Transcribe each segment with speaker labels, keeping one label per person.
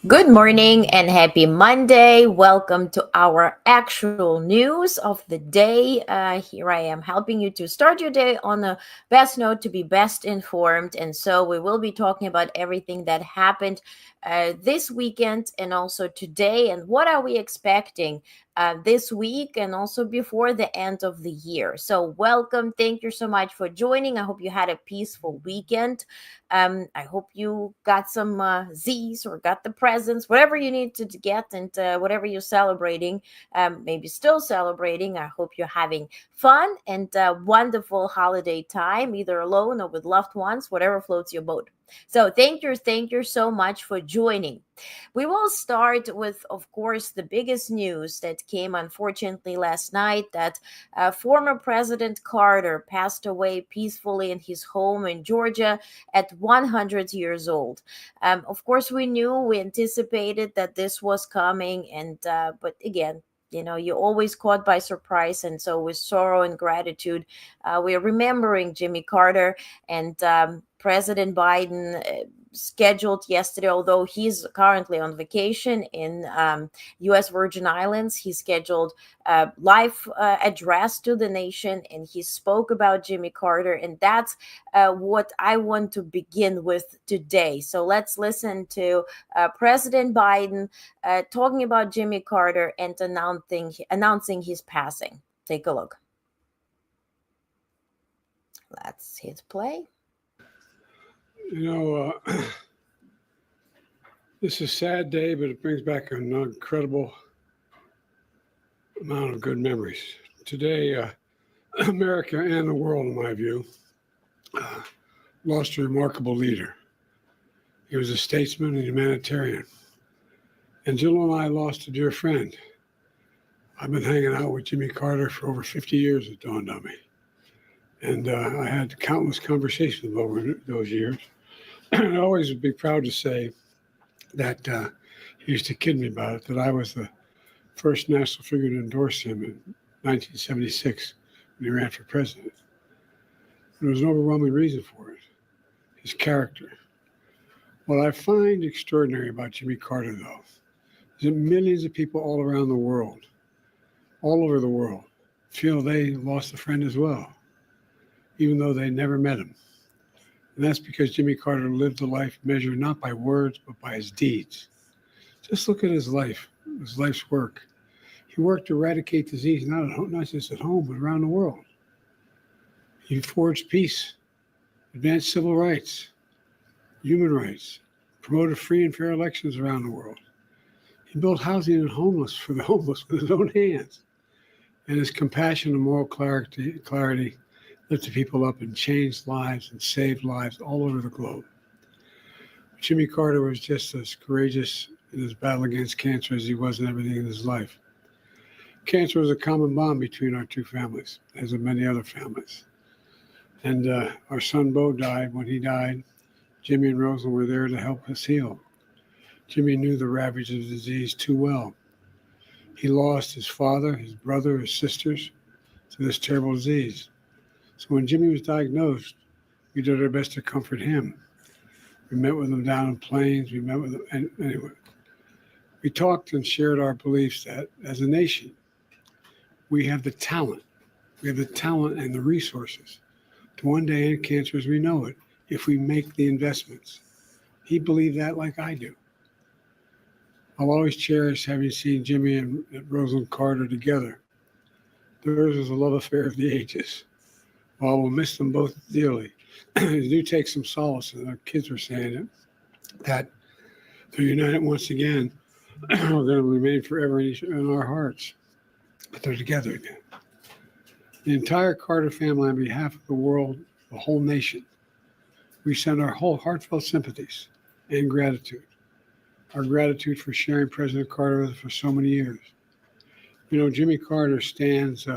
Speaker 1: Good morning and happy Monday. Welcome to our actual news of the day. Here I am helping you to start your day on the best note to be best informed. And so we will be talking about everything that happened this weekend and also today. And what are we expecting this week and also before the end of the year? So, welcome. Thank you so much for joining. I hope you had a peaceful weekend. I hope you got some Z's or got the presents, whatever you need to get, and whatever you're celebrating, maybe still celebrating. I hope you're having fun and wonderful holiday time, either alone or with loved ones, whatever floats your boat. So thank you so much for joining. We will start with, of course, the biggest news that came unfortunately last night that former President Carter passed away peacefully in his home in Georgia at 100 years old. Of course, we anticipated that this was coming, and but again, you're always caught by surprise. And so, with sorrow and gratitude, we're remembering Jimmy Carter and President Biden. Scheduled yesterday, although he's currently on vacation in U.S. Virgin Islands. He scheduled a live address to the nation, and he spoke about Jimmy Carter, and that's what I want to begin with today. So let's listen to President Biden talking about Jimmy Carter and announcing his passing. Take a look. Let's hit play.
Speaker 2: You know, this is a sad day, but it brings back an incredible amount of good memories. Today, America and the world, in my view, lost a remarkable leader. He was a statesman and humanitarian. And Jill and I lost a dear friend. I've been hanging out with Jimmy Carter for over 50 years, it dawned on me. And I had countless conversations over those years. I always would be proud to say that he used to kid me about it, that I was the first national figure to endorse him in 1976 when he ran for president. There was an overwhelming reason for it, his character. What I find extraordinary about Jimmy Carter, though, is that millions of people all around the world, all over the world, feel they lost a friend as well, even though they never met him. And that's because Jimmy Carter lived a life measured not by words, but by his deeds. Just look at his life's work. He worked to eradicate disease, not just at home, but around the world. He forged peace, advanced civil rights, human rights, promoted free and fair elections around the world. He built housing for the homeless with his own hands. And his compassion and moral clarity lifted people up and changed lives and saved lives all over the globe. Jimmy Carter was just as courageous in his battle against cancer as he was in everything in his life. Cancer was a common bond between our two families, as in many other families. And our son Bo died. When he died, Jimmy and Rosalind were there to help us heal. Jimmy knew the ravage of the disease too well. He lost his father, his brother, his sisters to this terrible disease. So when Jimmy was diagnosed, we did our best to comfort him. We met with him down in Plains. We met with him. And anyway, we talked and shared our beliefs that as a nation, we have the talent. We have the talent and the resources to one day end cancer as we know it if we make the investments. He believed that like I do. I'll always cherish having seen Jimmy and Rosalind Carter together. Theirs was a love affair of the ages. While we'll miss them both dearly, I do take some solace, and our kids were saying it, that they're united once again. We're going to remain forever in our hearts, but they're together again. The entire Carter family, on behalf of the world, the whole nation, we send our whole heartfelt sympathies and gratitude. Our gratitude for sharing President Carter with us for so many years. You know, Jimmy Carter stands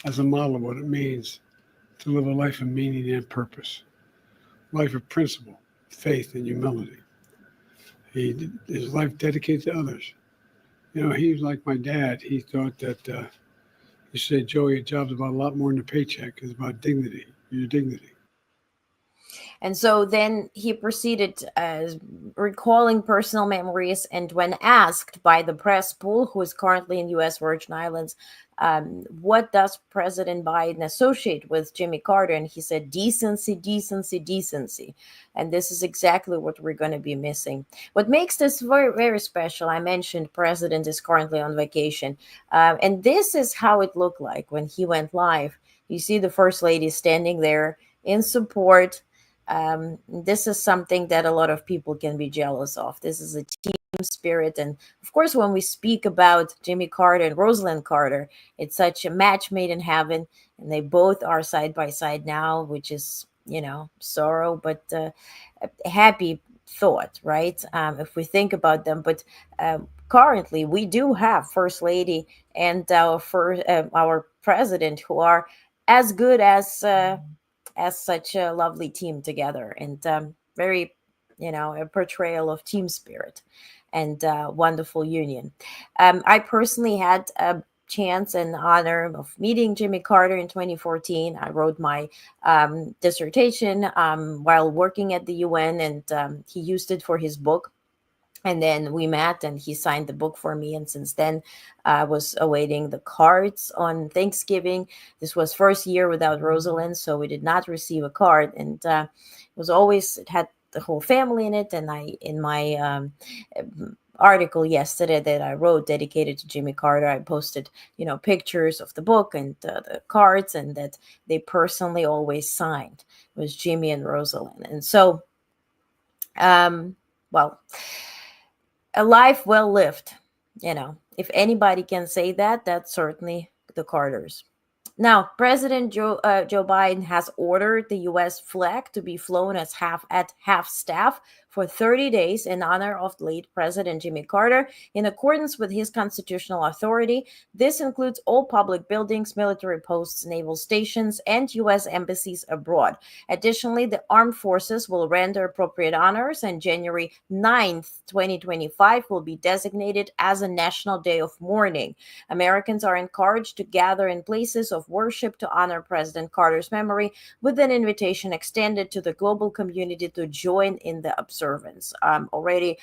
Speaker 2: as a model of what it means to live a life of meaning and purpose, life of principle, faith, and humility. His life dedicated to others. You know, he was like my dad. He thought that, he said, Joey, a job's about a lot more than a paycheck. It's about dignity, your dignity.
Speaker 1: And so then he proceeded recalling personal memories. And when asked by the press pool, who is currently in U.S. Virgin Islands, what does President Biden associate with Jimmy Carter? And he said, decency, decency, decency. And this is exactly what we're going to be missing. What makes this very, very special, I mentioned President is currently on vacation. And this is how it looked like when he went live. You see the First Lady standing there in support. This is something that a lot of people can be jealous of. This is a team spirit. And of course, when we speak about Jimmy Carter and Rosalind Carter, it's such a match made in heaven. And they both are side by side now, which is, sorrow, but a happy thought, right? If we think about them. But currently, we do have First Lady and our president who are as good as such a lovely team together, and very, a portrayal of team spirit and wonderful union. I personally had a chance and honor of meeting Jimmy Carter in 2014. I wrote my dissertation while working at the UN, and he used it for his book. And then we met and he signed the book for me. And since then, I was awaiting the cards on Thanksgiving. This was first year without Rosalind, so we did not receive a card. And it had the whole family in it. And in my article yesterday that I wrote dedicated to Jimmy Carter, I posted, pictures of the book and the cards, and that they personally always signed. It was Jimmy and Rosalind. And so, well, a life well lived. If anybody can say that, that's certainly the Carters. Now, President Joe Biden has ordered the U.S. flag to be flown at half staff for 30 days in honor of late President Jimmy Carter, in accordance with his constitutional authority. This includes all public buildings, military posts, naval stations, and U.S. embassies abroad. Additionally, the armed forces will render appropriate honors, and January 9th, 2025 will be designated as a national day of mourning. Americans are encouraged to gather in places of worship to honor President Carter's memory, with an invitation extended to the global community to join in the observance. Already,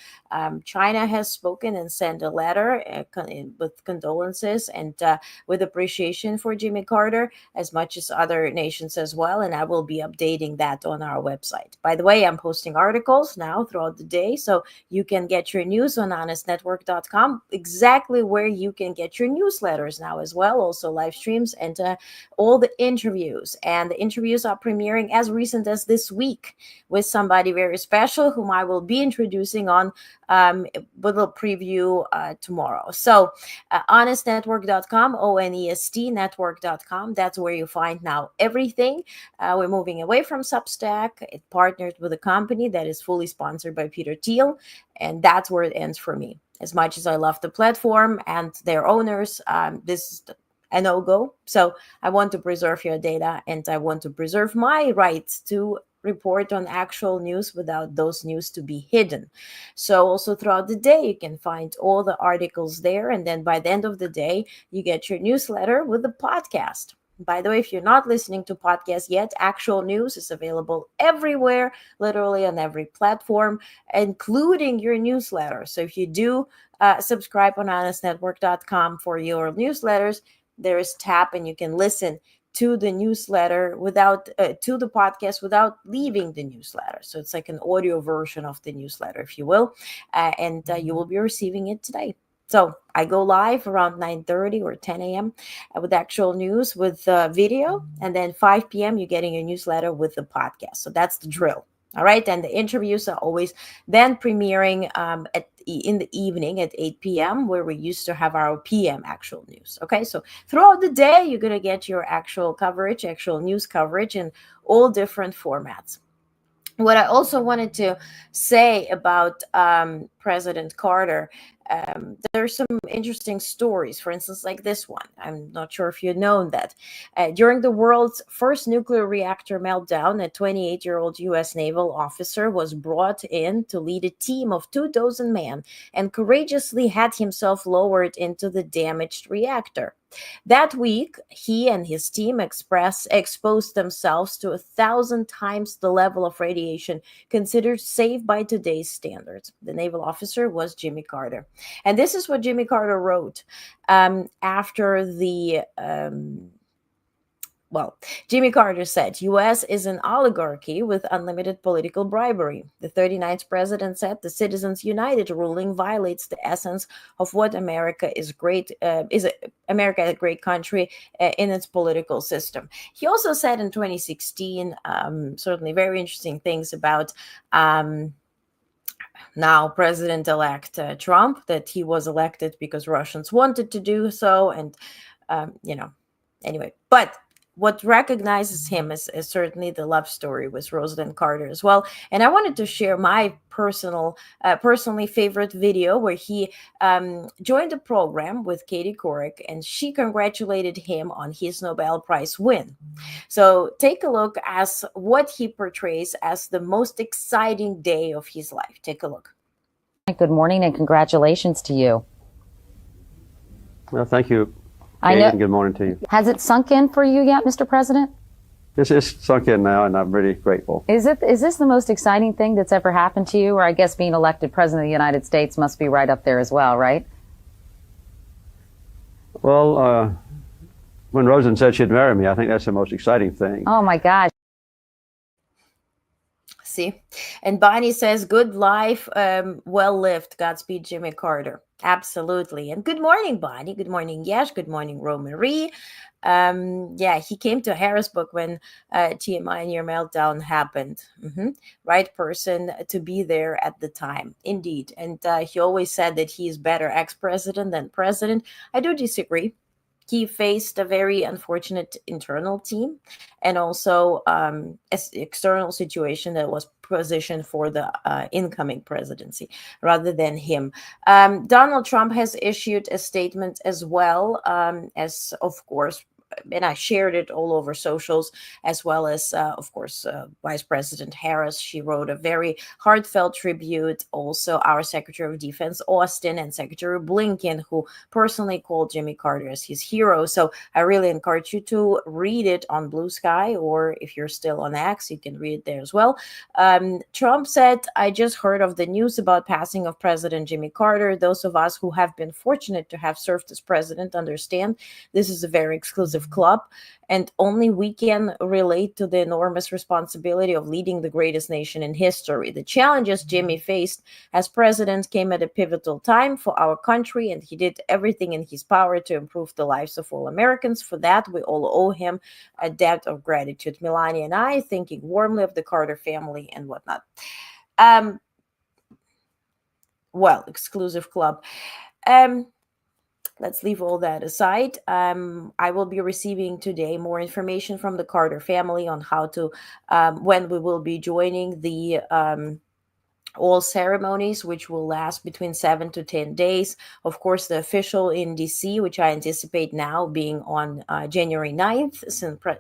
Speaker 1: China has spoken and sent a letter with condolences and with appreciation for Jimmy Carter, as much as other nations as well. And I will be updating that on our website. By the way, I'm posting articles now throughout the day, so you can get your news on honestnetwork.com, exactly where you can get your newsletters now as well, also live streams and all the interviews. And the interviews are premiering as recent as this week with somebody very special whom I will be introducing on with a preview tomorrow. So honestnetwork.com, ONEST network.com. That's where you find now everything. We're moving away from Substack. It partnered with a company that is fully sponsored by Peter Thiel, and that's where it ends for me. As much as I love the platform and their owners, this is a no-go. So I want to preserve your data, and I want to preserve my rights to report on actual news without those news to be hidden. So also throughout the day, you can find all the articles there. And then by the end of the day, you get your newsletter with the podcast. By the way, if you're not listening to podcasts yet, Actual News is available everywhere, literally on every platform, including your newsletter. So if you do subscribe on honestnetwork.com for your newsletters, there is tab and you can listen to the newsletter to the podcast without leaving the newsletter. So it's like an audio version of the newsletter, if you will, and you will be receiving it today. So I go live around 9:30 or 10 a.m. With Actual News with video, and then 5 p.m. you're getting your newsletter with the podcast. So that's the drill. All right, and the interviews are always then premiering in the evening at 8 p.m., where we used to have our PM Actual News. Okay, so throughout the day, you're going to get your actual coverage, actual news coverage in all different formats. What I also wanted to say about President Carter, there's some interesting stories, for instance, like this one. I'm not sure if you've known that. During the world's first nuclear reactor meltdown, a 28-year-old U.S. naval officer was brought in to lead a team of 24 men and courageously had himself lowered into the damaged reactor. That week, he and his team exposed themselves to 1,000 times the level of radiation considered safe by today's standards. The naval officer was Jimmy Carter. And this is what Jimmy Carter wrote after the Jimmy Carter said, U.S. is an oligarchy with unlimited political bribery. The 39th president said the Citizens United ruling violates the essence of what America is America a great country in its political system. He also said in 2016, certainly very interesting things about now President-elect Trump, that he was elected because Russians wanted to do so. And, anyway, but what recognizes him is certainly the love story with Rosalind Carter as well. And I wanted to share my personally favorite video where he joined the program with Katie Couric, and she congratulated him on his Nobel Prize win. So take a look as what he portrays as the most exciting day of his life. Take a look.
Speaker 3: Good morning and congratulations to you.
Speaker 4: Well, thank you.
Speaker 3: I know.
Speaker 4: Good morning to you.
Speaker 3: Has it sunk in for you yet, Mr. President?
Speaker 4: This is sunk in now, and I'm really grateful.
Speaker 3: Is this the most exciting thing that's ever happened to you? Or I guess being elected President of the United States must be right up there as well, right?
Speaker 4: Well, when Rosalind said she'd marry me, I think that's the most exciting thing.
Speaker 3: Oh, my gosh.
Speaker 1: See? And Bonnie says, good life, well lived. Godspeed, Jimmy Carter. Absolutely. And good morning, Bonnie. Good morning, Yash. Good morning, Romarie. He came to Harrisburg when TMI near meltdown happened. Right person to be there at the time. Indeed. And he always said that he is better ex-president than president. I do disagree. He faced a very unfortunate internal team and also an external situation that was positioned for the incoming presidency rather than him. Donald Trump has issued a statement as well as, of course, and I shared it all over socials, as well as, of course, Vice President Harris. She wrote a very heartfelt tribute. Also, our Secretary of Defense, Austin, and Secretary Blinken, who personally called Jimmy Carter as his hero. So I really encourage you to read it on Blue Sky, or if you're still on X, you can read it there as well. Trump said, I just heard of the news about passing of President Jimmy Carter. Those of us who have been fortunate to have served as president understand this is a very exclusive club, and only we can relate to the enormous responsibility of leading the greatest nation in history. The challenges Jimmy faced as president came at a pivotal time for our country, and he did everything in his power to improve the lives of all Americans. For that, we all owe him a debt of gratitude. Melania and I, thinking warmly of the Carter family and whatnot. Exclusive club. Let's leave all that aside. I will be receiving today more information from the Carter family on how to, when we will be joining the all ceremonies, which will last between 7 to 10 days. Of course, the official in DC, which I anticipate now being on January 9th,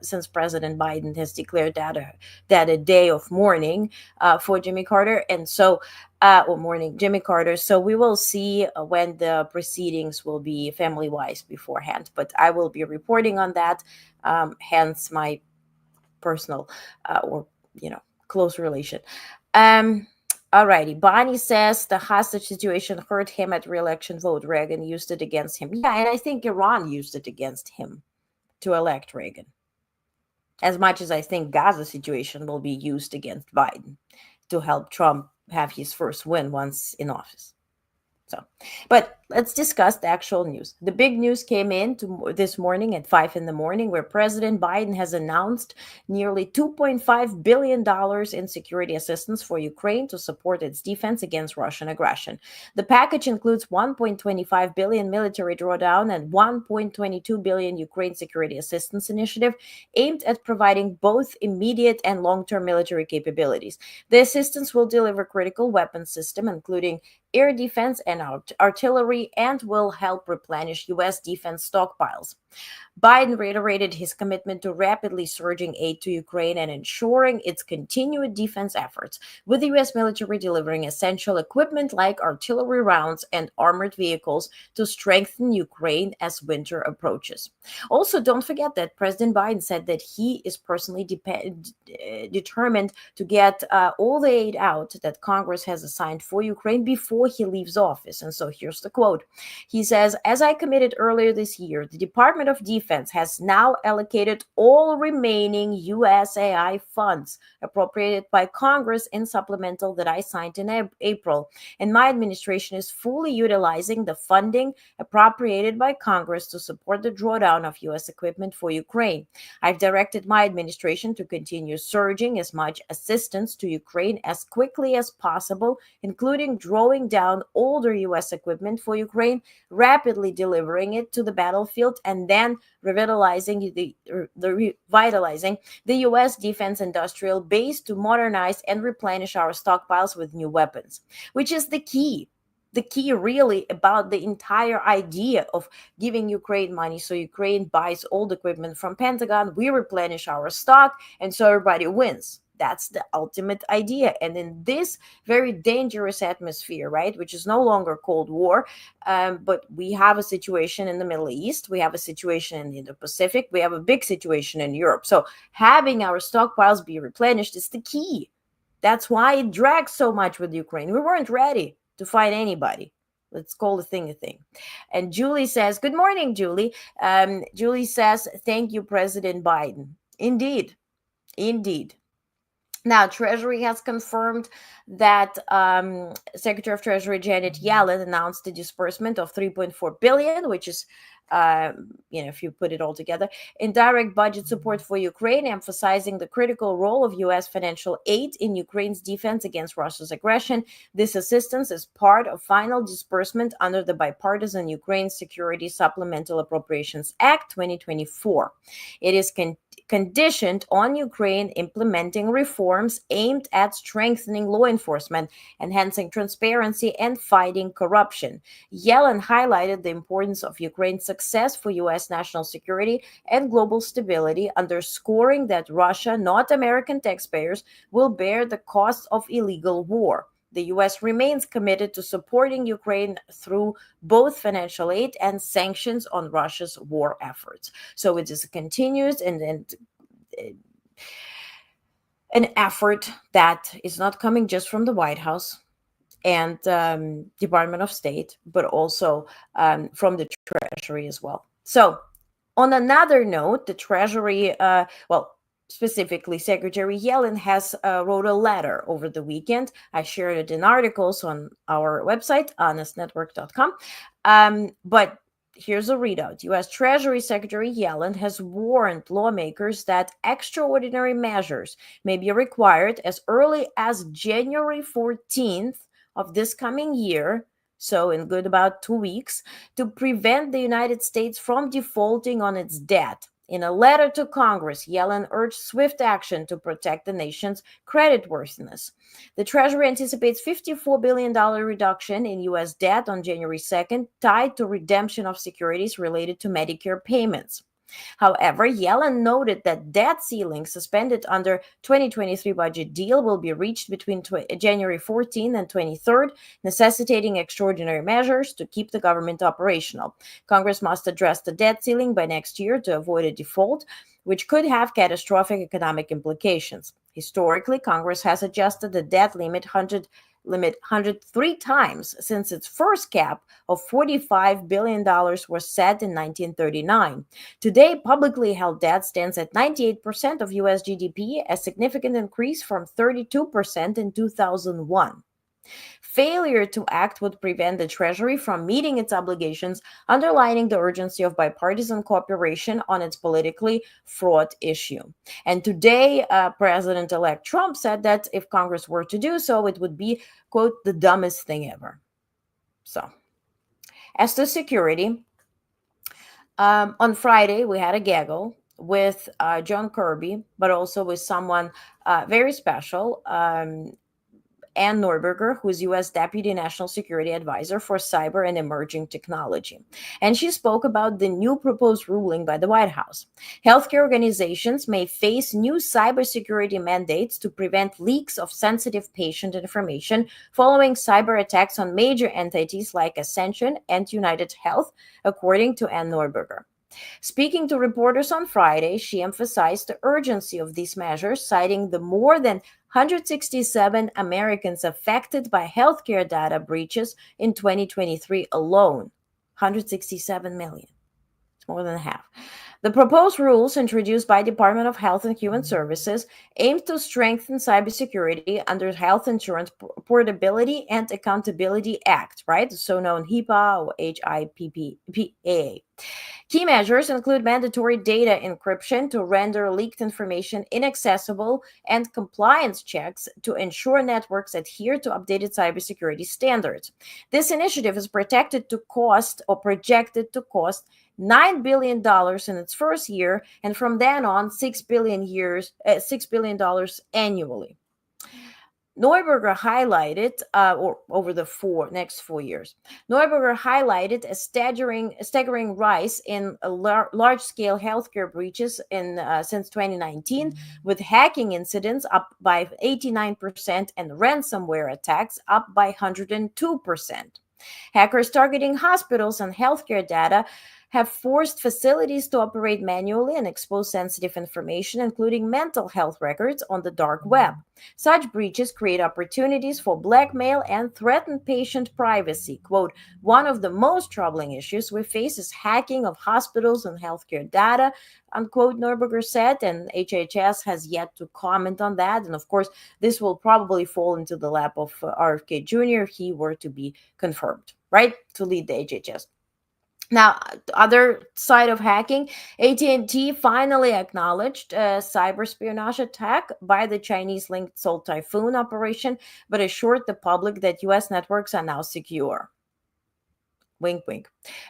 Speaker 1: since President Biden has declared that a day of mourning for Jimmy Carter. And so, mourning Jimmy Carter. So we will see when the proceedings will be family-wise beforehand. But I will be reporting on that, hence my personal close relation. Alrighty, Bonnie says the hostage situation hurt him at re-election vote. Reagan used it against him. Yeah, and I think Iran used it against him to elect Reagan. As much as I think Gaza situation will be used against Biden to help Trump have his first win once in office. So, but let's discuss the actual news. The big news came in this morning at 5 in the morning, where President Biden has announced nearly $2.5 billion in security assistance for Ukraine to support its defense against Russian aggression. The package includes $1.25 billion military drawdown and $1.22 billion Ukraine security assistance initiative aimed at providing both immediate and long-term military capabilities. The assistance will deliver critical weapons system, including air defense and artillery and will help replenish U.S. defense stockpiles. Biden reiterated his commitment to rapidly surging aid to Ukraine and ensuring its continued defense efforts, with the U.S. military delivering essential equipment like artillery rounds and armored vehicles to strengthen Ukraine as winter approaches. Also, don't forget that President Biden said that he is personally determined to get all the aid out that Congress has assigned for Ukraine before he leaves office. And so here's the quote. He says, "As I committed earlier this year, the Department of Defense has now allocated all remaining USAI funds appropriated by Congress in supplemental that I signed in April, and my administration is fully utilizing the funding appropriated by Congress to support the drawdown of U.S. equipment for Ukraine. I've directed my administration to continue surging as much assistance to Ukraine as quickly as possible, including drawing down older U.S. equipment for Ukraine, rapidly delivering it to the battlefield, and then revitalizing the U.S. defense industrial base to modernize and replenish our stockpiles with new weapons," which is the key. The key really about the entire idea of giving Ukraine money. So Ukraine buys old equipment from Pentagon, we replenish our stock, and so everybody wins. That's the ultimate idea. And in this very dangerous atmosphere, right, which is no longer Cold War, but we have a situation in the Middle East, we have a situation in the Indo-Pacific, we have a big situation in Europe. So having our stockpiles be replenished is the key. That's why it drags so much with Ukraine. We weren't ready to fight anybody. Let's call the thing a thing. And Julie says, good morning, Julie. Julie says, thank you, President Biden. Indeed. Now, Treasury has confirmed that Secretary of Treasury Janet Yellen announced the disbursement of $3.4 billion, which is, if you put it all together, in direct budget support for Ukraine, emphasizing the critical role of U.S. financial aid in Ukraine's defense against Russia's aggression. This assistance is part of final disbursement under the bipartisan Ukraine Security Supplemental Appropriations Act 2024. It is conditioned on Ukraine implementing reforms aimed at strengthening law enforcement, enhancing transparency, and fighting corruption. Yellen highlighted the importance of Ukraine's success for U.S. national security and global stability, underscoring that Russia, not American taxpayers, will bear the costs of illegal war. The U.S. remains committed to supporting Ukraine through both financial aid and sanctions on Russia's war efforts. So it is continuous and an effort that is not coming just from the White House and Department of State, but also from the Treasury as well. So on another note, the Treasury, specifically, Secretary Yellen has wrote a letter over the weekend. I shared it in articles on our website, honestnetwork.com. But here's a readout. U.S. Treasury Secretary Yellen has warned lawmakers that extraordinary measures may be required as early as January 14th of this coming year, so in good about 2 weeks, to prevent the United States from defaulting on its debt. In a letter to Congress, Yellen urged swift action to protect the nation's creditworthiness. The Treasury anticipates $54 billion reduction in U.S. debt on January 2nd, tied to redemption of securities related to Medicare payments. However, Yellen noted that debt ceiling suspended under 2023 budget deal will be reached between January 14 and 23rd, necessitating extraordinary measures to keep the government operational. Congress must address the debt ceiling by next year to avoid a default, which could have catastrophic economic implications. Historically, Congress has adjusted the debt limit 103 times since its first cap of $45 billion was set in 1939. Today, publicly held debt stands at 98% of U.S. GDP, a significant increase from 32% in 2001. Failure to act would prevent the Treasury from meeting its obligations, underlining the urgency of bipartisan cooperation on its politically fraught issue. And today, President-elect Trump said that if Congress were to do so, it would be, quote, the dumbest thing ever. So, as to security, on Friday, we had a gaggle with John Kirby, but also with someone very special, Ann Neuberger, who is U.S. Deputy National Security Advisor for Cyber and Emerging Technology. And she spoke about the new proposed ruling by the White House. Healthcare organizations may face new cybersecurity mandates to prevent leaks of sensitive patient information following cyber attacks on major entities like Ascension and United Health, according to Ann Neuberger. Speaking to reporters on Friday, she emphasized the urgency of these measures, citing the more than 167 Americans affected by healthcare data breaches in 2023 alone. 167 million. It's more than half. The proposed rules introduced by Department of Health and Human Services aim to strengthen cybersecurity under Health Insurance Portability and Accountability Act, right? The so-known HIPAA or HIPAA. Key measures include mandatory data encryption to render leaked information inaccessible and compliance checks to ensure networks adhere to updated cybersecurity standards. This initiative is projected to cost $9 billion in its first year, and from then on, $6 billion annually. Neuberger highlighted, or over the next 4 years, Neuberger highlighted a staggering rise in large-scale healthcare breaches since 2019, with hacking incidents up by 89% and ransomware attacks up by 102%. Hackers targeting hospitals and healthcare data have forced facilities to operate manually and expose sensitive information, including mental health records, on the dark web. Such breaches create opportunities for blackmail and threaten patient privacy. Quote, one of the most troubling issues we face is hacking of hospitals and healthcare data, unquote, Neuberger said, and HHS has yet to comment on that. And of course, this will probably fall into the lap of RFK Jr. if he were to be confirmed, right, to lead the HHS. Now, the other side of hacking, AT&T finally acknowledged a cyber espionage attack by the Chinese-linked Salt Typhoon operation, but assured the public that U.S. networks are now secure. Wink, wink.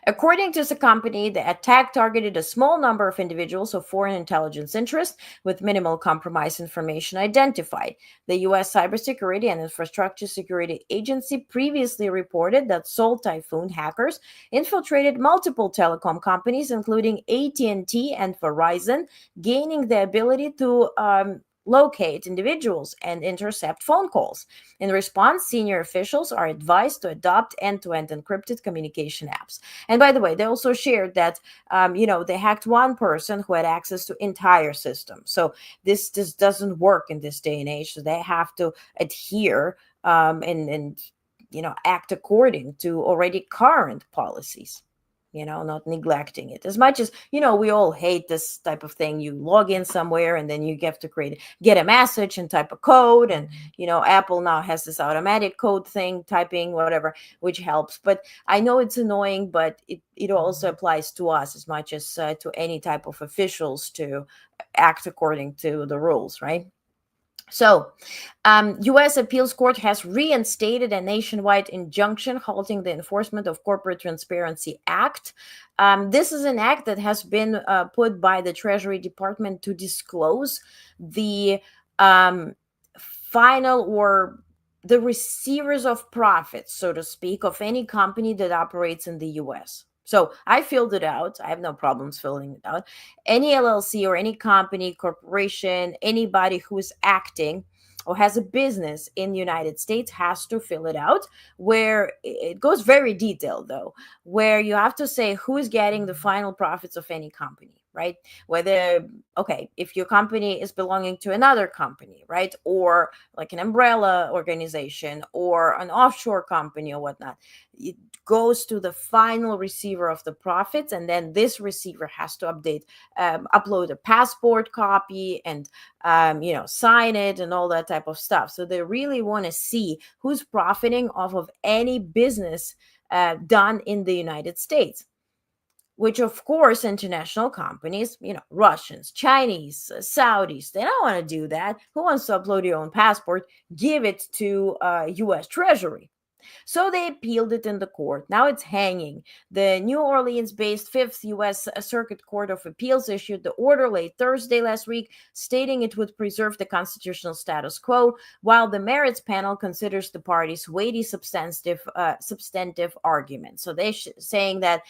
Speaker 1: According to the company, the attack targeted a small number of individuals of foreign intelligence interest with minimal compromised information identified. The U.S. Cybersecurity and Infrastructure Security Agency previously reported that Salt Typhoon hackers infiltrated multiple telecom companies, including AT&T and Verizon, gaining the ability to locate individuals and intercept phone calls. In response, senior officials are advised to adopt end-to-end encrypted communication apps. And by the way, they also shared that, they hacked one person who had access to entire systems. So this doesn't work in this day and age. So they have to adhere and act according to already current policies. Not neglecting it as much as, we all hate this type of thing. You log in somewhere and then you get to get a message and type a code. And, Apple now has this automatic code thing, typing, whatever, which helps. But I know it's annoying, but it also applies to us as much as to any type of officials to act according to the rules, right? So, U.S. Appeals Court has reinstated a nationwide injunction halting the enforcement of Corporate Transparency Act. This is an act that has been put by the Treasury Department to disclose the final or the receivers of profits, so to speak, of any company that operates in the U.S. So I filled it out. I have no problems filling it out. Any LLC or any company, corporation, anybody who is acting or has a business in the United States has to fill it out, where it goes very detailed, though, where you have to say who is getting the final profits of any company, right? Whether, if your company is belonging to another company, right? Or like an umbrella organization or an offshore company or whatnot, it goes to the final receiver of the profits. And then this receiver has to upload a passport copy and, sign it and all that type of stuff. So they really want to see who's profiting off of any business done in the United States. Which, of course, international companies, Russians, Chinese, Saudis, they don't want to do that. Who wants to upload your own passport? Give it to U.S. Treasury. So they appealed it in the court. Now it's hanging. The New Orleans-based Fifth U.S. Circuit Court of Appeals issued the order late Thursday last week, stating it would preserve the constitutional status quo, while the merits panel considers the parties' weighty substantive arguments. So they're saying that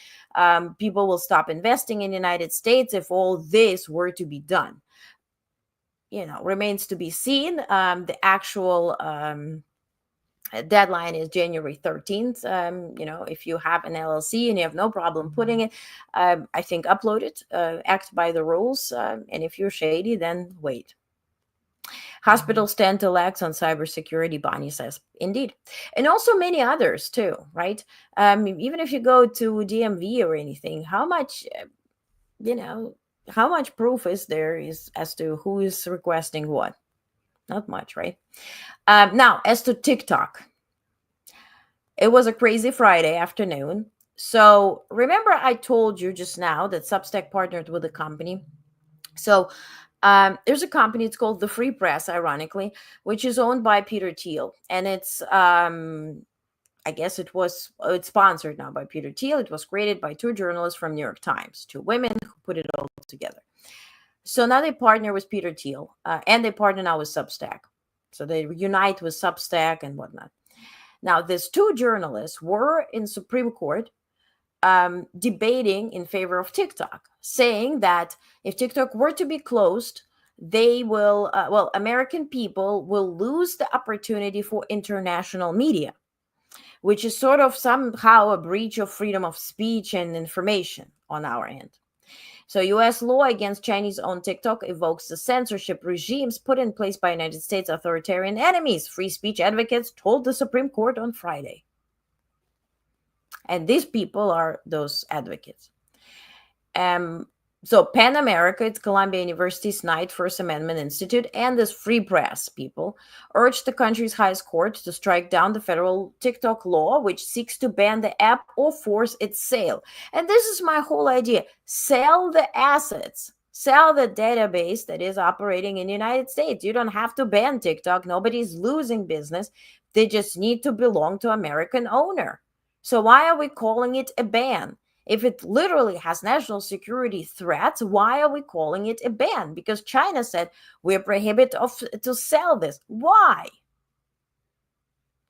Speaker 1: people will stop investing in the United States if all this were to be done. Remains to be seen. The actual deadline is January 13th. If you have an LLC and you have no problem putting it, I think upload it, act by the rules. And if you're shady, then wait. Hospitals stand to lax on cybersecurity, Bonnie says. Indeed. And also many others too, right? Even if you go to DMV or anything, how much proof is there as to who is requesting what? Not much, right? Now, as to TikTok, it was a crazy Friday afternoon. So remember I told you just now that Substack partnered with a company. So there's a company, it's called The Free Press, ironically, which is owned by Peter Thiel. And it's, I guess it's sponsored now by Peter Thiel. It was created by two journalists from New York Times, two women who put it all together. So now they partner with Peter Thiel, and they partner now with Substack. So they unite with Substack and whatnot. Now, these two journalists were in Supreme Court debating in favor of TikTok, saying that if TikTok were to be closed, they will, American people will lose the opportunity for international media, which is sort of somehow a breach of freedom of speech and information on our end. So U.S. law against Chinese-owned TikTok evokes the censorship regimes put in place by United States authoritarian enemies, free speech advocates told the Supreme Court on Friday. And these people are those advocates. So PEN America, it's Columbia University's Knight First Amendment Institute, and this Free Press people urged the country's highest court to strike down the federal TikTok law, which seeks to ban the app or force its sale. And this is my whole idea. Sell the assets. Sell the database that is operating in the United States. You don't have to ban TikTok. Nobody's losing business. They just need to belong to American owner. So why are we calling it a ban? If it literally has national security threats, why are we calling it a ban? Because China said we're prohibited to sell this. Why?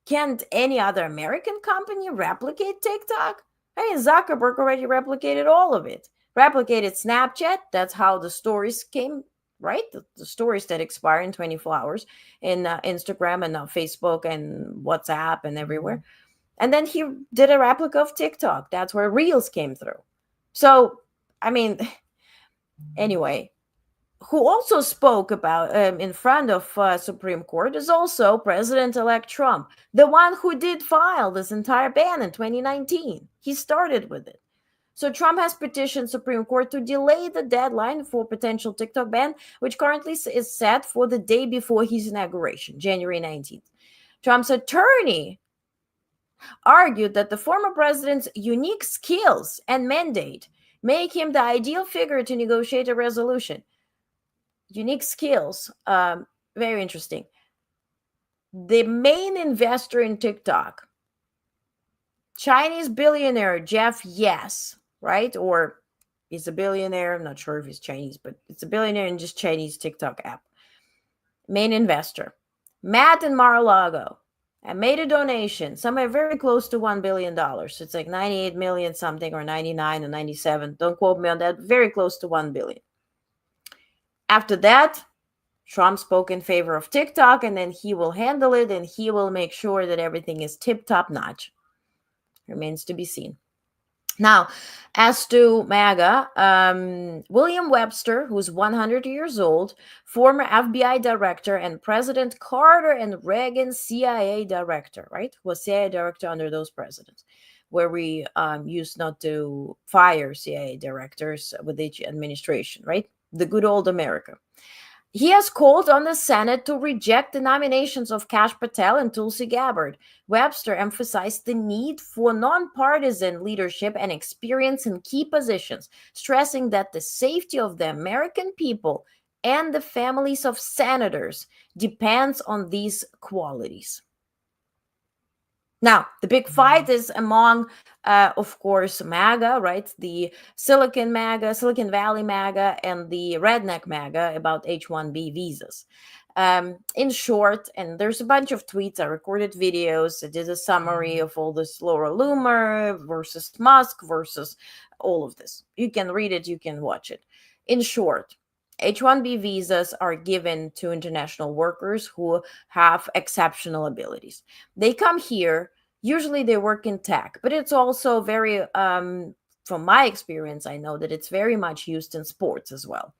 Speaker 1: Can't any other American company replicate TikTok? I mean, Zuckerberg already replicated all of it. Replicated Snapchat. That's how the stories came, right? The stories that expire in 24 hours in Instagram and Facebook and WhatsApp and everywhere. And then he did a replica of TikTok. That's where Reels came through. So, I mean, anyway, who also spoke about in front of Supreme Court is also President-elect Trump, the one who did file this entire ban in 2019. He started with it. So Trump has petitioned Supreme Court to delay the deadline for potential TikTok ban, which currently is set for the day before his inauguration, January 19th. Trump's attorney argued that the former president's unique skills and mandate make him the ideal figure to negotiate a resolution. Unique skills, very interesting. The main investor in TikTok, Chinese billionaire Jeff Yes, right? Or he's a billionaire. I'm not sure if he's Chinese, but it's a billionaire in just Chinese TikTok app. Main investor, Matt in Mar-a-Lago. And made a donation, somewhere very close to $1 billion. So it's like 98 million something, or 99 or 97. Don't quote me on that. Very close to 1 billion. After that, Trump spoke in favor of TikTok, and then he will handle it, and he will make sure that everything is tip-top notch. Remains to be seen. Now, as to MAGA, William Webster, who's 100 years old, former FBI director, and President Carter and Reagan CIA director, right? Was CIA director under those presidents, where we used not to fire CIA directors with each administration, right? The good old America. He has called on the Senate to reject the nominations of Kash Patel and Tulsi Gabbard. Webster emphasized the need for nonpartisan leadership and experience in key positions, stressing that the safety of the American people and the families of senators depends on these qualities. Now, the big fight is among, of course, MAGA, right? The Silicon MAGA, Silicon Valley MAGA, and the Redneck MAGA about H-1B visas. In short, and there's a bunch of tweets, I recorded videos, I did a summary of all this Laura Loomer versus Musk versus all of this. You can read it, you can watch it. In short, H-1B visas are given to international workers who have exceptional abilities. They come here, usually they work in tech, but it's also very, from my experience, I know that it's very much used in sports as well.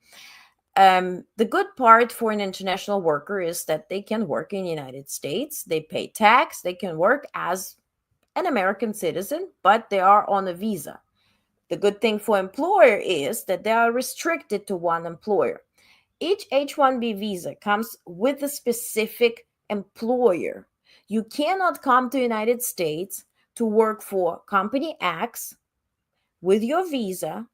Speaker 1: The good part for an international worker is that they can work in the United States, they pay tax, they can work as an American citizen, but they are on a visa. The good thing for employer is that they are restricted to one employer. Each H-1B visa comes with a specific employer. You cannot come to the United States to work for company X with your visa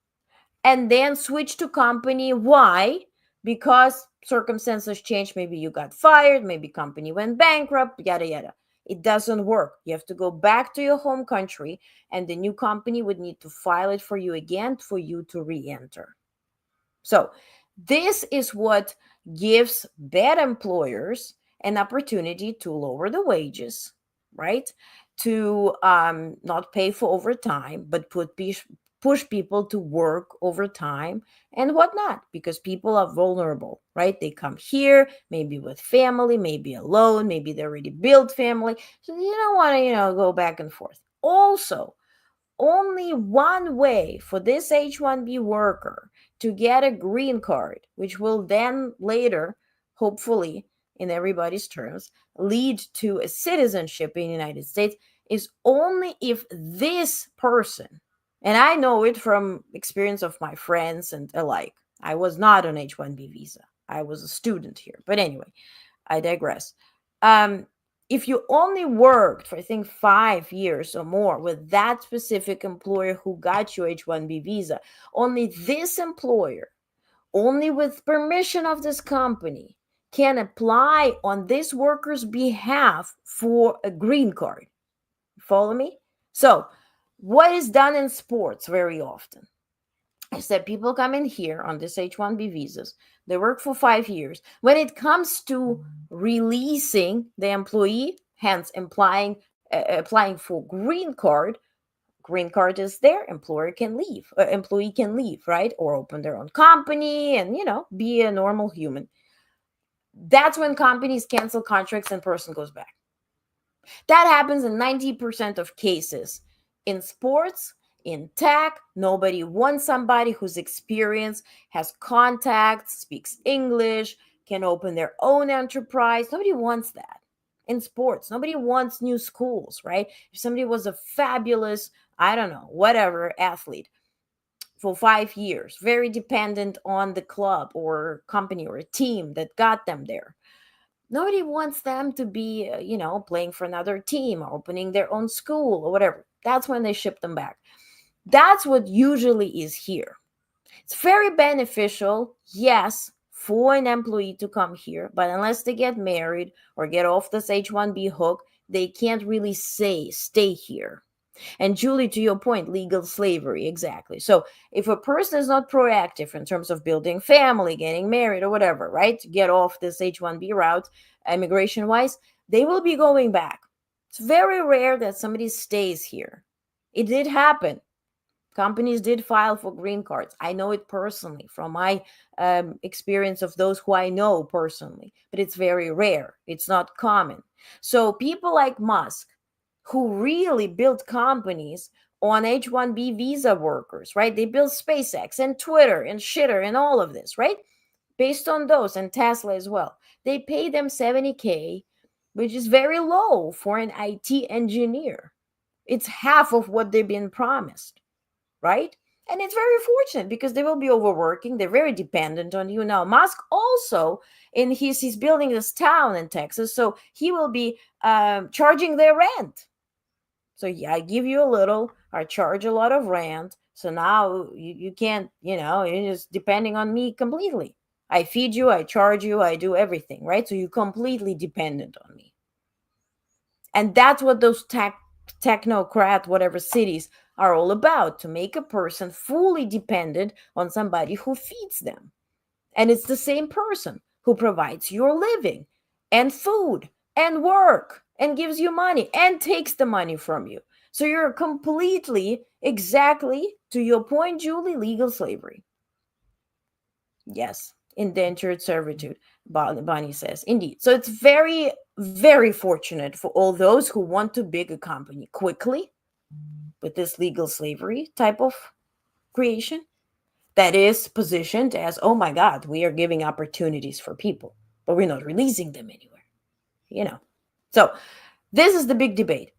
Speaker 1: and then switch to company Y because circumstances changed. Maybe you got fired, maybe company went bankrupt, yada, yada. It doesn't work. You have to go back to your home country, and the new company would need to file it for you again for you to re-enter. So this is what gives bad employers an opportunity to lower the wages, right? To not pay for overtime, but push people to work overtime and whatnot, because people are vulnerable, right? They come here, maybe with family, maybe alone, maybe they already built family. So you don't want to, go back and forth. Also, only one way for this H-1B worker to get a green card, which will then later, hopefully, in everybody's terms, lead to a citizenship in the United States, is only if this person, and I know it from experience of my friends and alike. I was not on H-1B visa. I was a student here. But anyway, I digress. If you only worked for, I think, 5 years or more with that specific employer who got you H-1B visa, only this employer, only with permission of this company, can apply on this worker's behalf for a green card. Follow me? So, what is done in sports very often is that people come in here on this H-1B visas, they work for 5 years. When it comes to releasing the employee, hence applying for green card is there, employee can leave, right? Or open their own company and, be a normal human. That's when companies cancel contracts and person goes back. That happens in 90% of cases. In sports, in tech, nobody wants somebody who's experienced, has contacts, speaks English, can open their own enterprise. Nobody wants that. In sports, nobody wants new schools, right? If somebody was a fabulous, whatever athlete for 5 years, very dependent on the club or company or a team that got them there, nobody wants them to be, playing for another team or opening their own school or whatever. That's when they ship them back. That's what usually is here. It's very beneficial, yes, for an employee to come here, but unless they get married or get off this H-1B hook, they can't really stay here. And Julie, to your point, legal slavery, exactly. So if a person is not proactive in terms of building family, getting married or whatever, right, to get off this H-1B route, immigration-wise, they will be going back. It's very rare that somebody stays here. It did happen. Companies did file for green cards. I know it personally from my experience of those who I know personally, but it's very rare. It's not common. So people like Musk, who really built companies on H-1B visa workers, right? They built SpaceX and Twitter and Shitter and all of this, right? Based on those, and Tesla as well. They pay them $70K, which is very low for an IT engineer. It's half of what they've been promised, right? And it's very fortunate because they will be overworking. They're very dependent on you. Now, Musk also, he's building this town in Texas, so he will be charging their rent. So yeah, I give you a little, I charge a lot of rent. So now you can't, you're just depending on me completely. I feed you, I charge you, I do everything, right? So you're completely dependent on me. And that's what those tech technocrat, whatever cities are all about, to make a person fully dependent on somebody who feeds them. And it's the same person who provides your living and food and work and gives you money and takes the money from you. So you're completely, exactly to your point, Julie, legal slavery. Yes, indentured servitude, Bonnie says. Indeed. So it's very, very fortunate for all those who want to build a company quickly with this legal slavery type of creation that is positioned as, oh my God, we are giving opportunities for people, but we're not releasing them anywhere. So this is the big debate.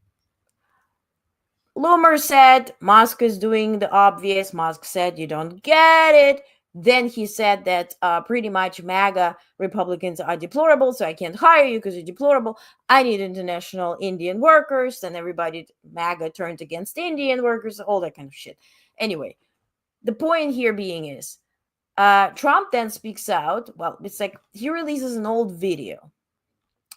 Speaker 1: Loomer said Musk is doing the obvious. Musk said you don't get it. Then he said that pretty much MAGA Republicans are deplorable, so I can't hire you because you're deplorable. I need international Indian workers. And everybody, MAGA turned against Indian workers, all that kind of shit. Anyway, the point here being is Trump then speaks out. Well, it's like he releases an old video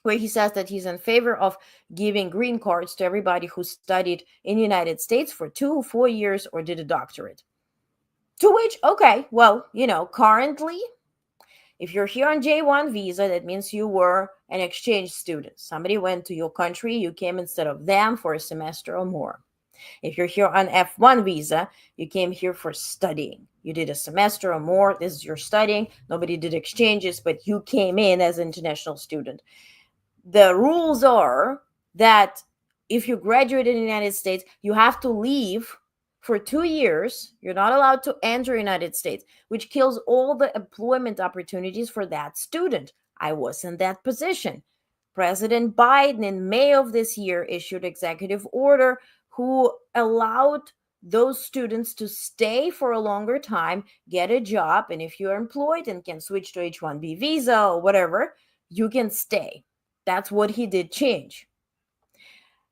Speaker 1: where he says that he's in favor of giving green cards to everybody who studied in the United States for 2 or 4 years or did a doctorate. To which, okay, well, currently, if you're here on J1 visa, that means you were an exchange student. Somebody went to your country, you came instead of them for a semester or more. If you're here on F1 visa, you came here for studying. You did a semester or more. This is your studying. Nobody did exchanges, but you came in as an international student. The rules are that if you graduate in the United States, you have to leave for 2 years. You're not allowed to enter the United States, which kills all the employment opportunities for that student. I was in that position. President Biden in May of this year issued executive order who allowed those students to stay for a longer time, get a job, and if you're employed and can switch to H-1B visa or whatever, you can stay. That's what he did change.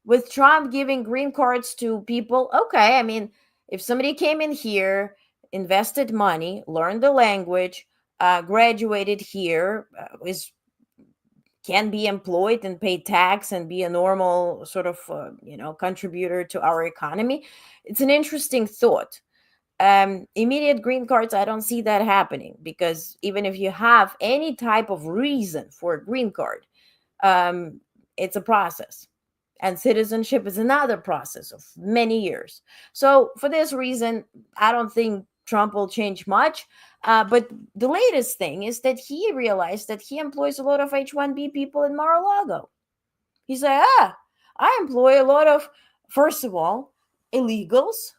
Speaker 1: With Trump giving green cards to people, okay, I mean, if somebody came in here, invested money, learned the language, graduated here, can be employed and pay tax and be a normal sort of, contributor to our economy, it's an interesting thought. Immediate green cards, I don't see that happening, because even if you have any type of reason for a green card, it's a process, and citizenship is another process of many years. So for this reason, I don't think Trump will change much. But the latest thing is that he realized that he employs a lot of H-1B people in Mar-a-Lago. He's like, I employ a lot of, first of all, illegals.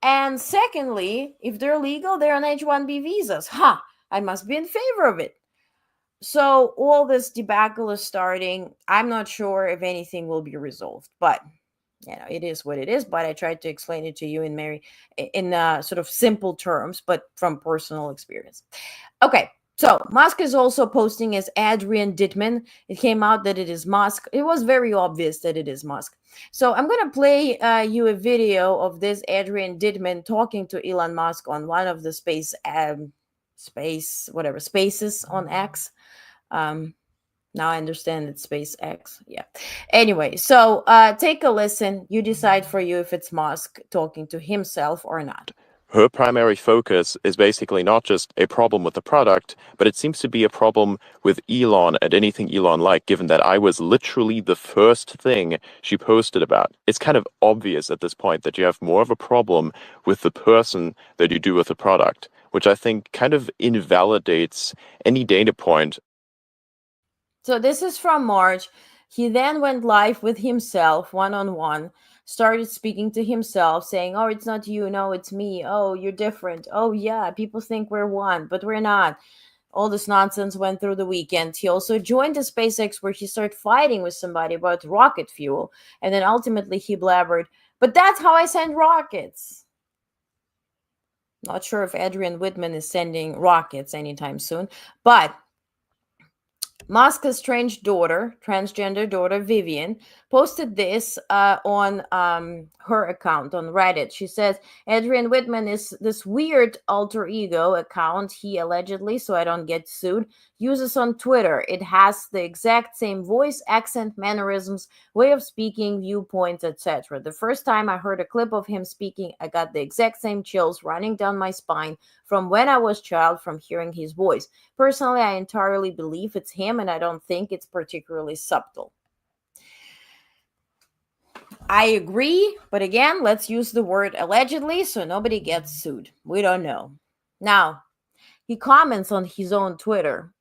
Speaker 1: And secondly, if they're legal, they're on H-1B visas. I must be in favor of it. So all this debacle is starting. I'm not sure if anything will be resolved, but it is what it is. But I tried to explain it to you in sort of simple terms, but from personal experience. Okay, so Musk is also posting as Adrian Dittman. It came out that it is Musk. It was very obvious that it is Musk. So I'm going to play you a video of this Adrian Dittman talking to Elon Musk on one of the spaces on X. Now I understand it's SpaceX. Yeah. Anyway, so take a listen. You decide for you if it's Musk talking to himself or not.
Speaker 5: Her primary focus is basically not just a problem with the product, but it seems to be a problem with Elon and anything Elon like, given that I was literally the first thing she posted about. It's kind of obvious at this point that you have more of a problem with the person than you do with the product, which I think kind of invalidates any data point.
Speaker 1: So this is from March. He then went live with himself, one-on-one, started speaking to himself, saying, oh, it's not you. No, it's me. Oh, you're different. Oh, yeah, people think we're one, but we're not. All this nonsense went through the weekend. He also joined the SpaceX where he started fighting with somebody about rocket fuel. And then ultimately he blabbered, but that's how I send rockets. Not sure if Adrian Whitman is sending rockets anytime soon, but Musk's transgender daughter, Vivian, posted this on her account on Reddit. She says, Adrian Whitman is this weird alter ego account, he allegedly, so I don't get sued, uses on Twitter. It has the exact same voice, accent, mannerisms, way of speaking, viewpoints, etc. The first time I heard a clip of him speaking, I got the exact same chills running down my spine from when I was a child from hearing his voice. Personally, I entirely believe it's him, and I don't think it's particularly subtle. I agree, but again, let's use the word allegedly so nobody gets sued. We don't know. Now, he comments on his own Twitter.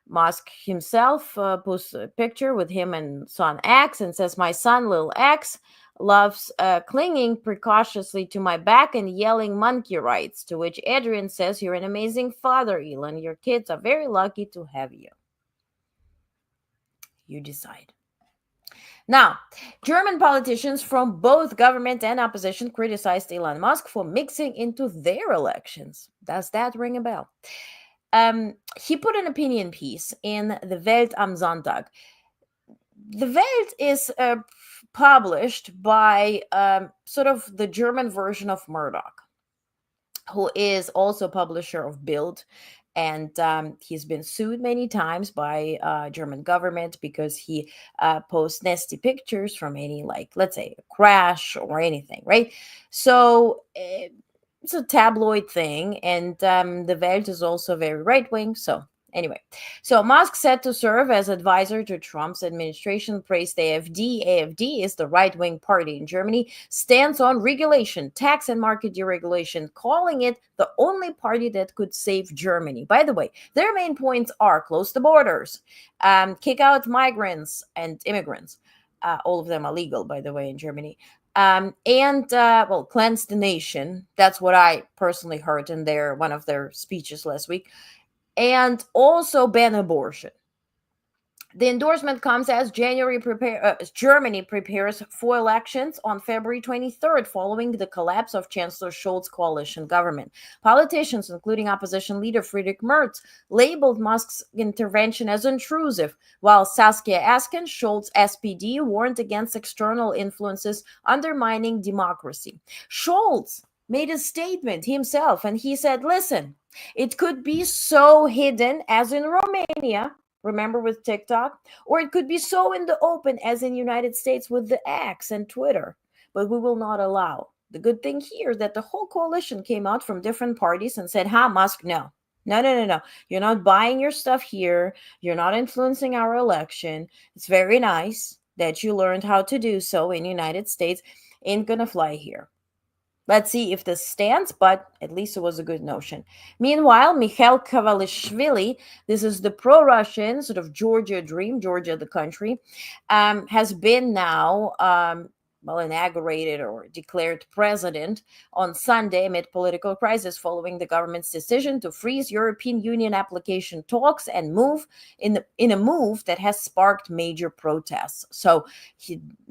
Speaker 1: Musk himself posts a picture with him and son X and says, "My son, Lil X, loves clinging precautiously to my back and yelling monkey rights," to which Adrian says, "You're an amazing father, Elon. Your kids are very lucky to have you." You decide. Now, German politicians from both government and opposition criticized Elon Musk for mixing into their elections. Does that ring a bell? He put an opinion piece in the Welt am Sonntag. The Welt is published by sort of the German version of Murdoch, who is also publisher of Bild. And he's been sued many times by German government because he posts nasty pictures from any, like, let's say, a crash or anything, right? So it's a tabloid thing, and the Welt is also very right-wing. So anyway, so Musk set to serve as advisor to Trump's administration, praised AfD. AfD is the right-wing party in Germany, stands on regulation, tax and market deregulation, calling it the only party that could save Germany. By the way, their main points are close the borders, kick out migrants and immigrants. All of them are legal, by the way, in Germany. And cleanse the nation. That's what I personally heard in one of their speeches last week. And also ban abortion. The endorsement comes as Germany prepares for elections on February 23rd, following the collapse of Chancellor Scholz's coalition government. Politicians, including opposition leader Friedrich Merz, labeled Musk's intervention as intrusive, while Saskia Esken, Scholz's SPD, warned against external influences undermining democracy. Scholz made a statement himself, and he said, "Listen, it could be so hidden as in Romania, remember with TikTok, or it could be so in the open as in United States with the X and Twitter, but we will not allow." The good thing here is that the whole coalition came out from different parties and said, Musk, no. You're not buying your stuff here. You're not influencing our election. It's very nice that you learned how to do so in United States. Ain't gonna fly here. Let's see if this stands, but at least it was a good notion. Meanwhile, Mikhail Kavalishvili, this is the pro-Russian sort of Georgia dream, Georgia the country, has been now inaugurated or declared president on Sunday amid political crisis following the government's decision to freeze European Union application talks and move in a move that has sparked major protests. So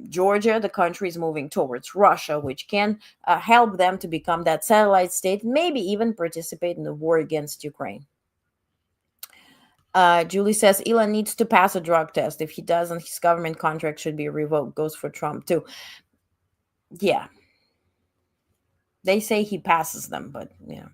Speaker 1: Georgia, the country, is moving towards Russia, which can help them to become that satellite state, maybe even participate in the war against Ukraine. Julie says Elon needs to pass a drug test. If he doesn't, his government contract should be revoked. Goes for Trump too. Yeah. They say he passes them, but yeah.